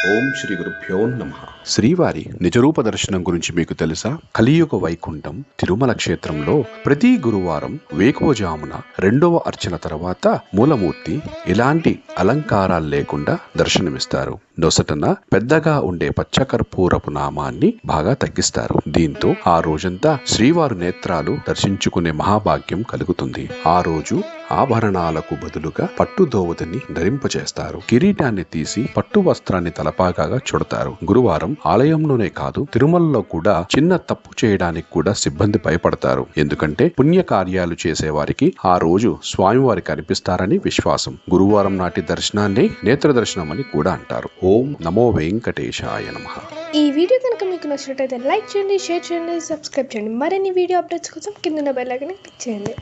ఓం శ్రీ గురుభ్యో నమః. శ్రీవారి నిజరూప దర్శనం గురించి మీకు తెలుసా? కలియుగ వైకుంఠం తిరుమల క్షేత్రంలో ప్రతి గురువారం వేకువజామున రెండవ అర్చన తర్వాత మూలమూర్తి ఎలాంటి అలంకారాలు లేకుండా దర్శనమిస్తారు. నొసటన పెద్దగా ఉండే పచ్చకర్పూరపు నామాన్ని బాగా తగ్గిస్తారు. దీంతో ఆ రోజంతా శ్రీవారి నేత్రాలు దర్శించుకునే మహాభాగ్యం కలుగుతుంది. ఆ రోజు ఆభరణాలకు బదులుగా పట్టు దోవతిని ధరింపచేస్తారు. కిరీటాన్ని తీసి పట్టు వస్త్రాన్ని తలపాగాగా చుడతారు. గురువారం ఆలయంలోనే కాదు, తిరుమలలో కూడా చిన్న తప్పు చేయడానికి కూడా సిబ్బంది భయపడతారు. ఎందుకంటే పుణ్య కార్యాలు చేసే వారికి ఆ రోజు స్వామివారి కనిపిస్తారని విశ్వాసం. గురువారం నాటి దర్శనాన్ని నేత్ర దర్శనం అని కూడా అంటారు. ఓం నమో వెంకటేశాయ నమః. ఈ వీడియో కనుక మీకు నచ్చినట్లయితే లైక్ చేయండి, షేర్ చేయండి, సబ్స్క్రైబ్ చేయండి. మరిన్ని వీడియో అప్డేట్స్ కోసం కింద బెల్ ఐకాన్ క్లిక్ చేయండి.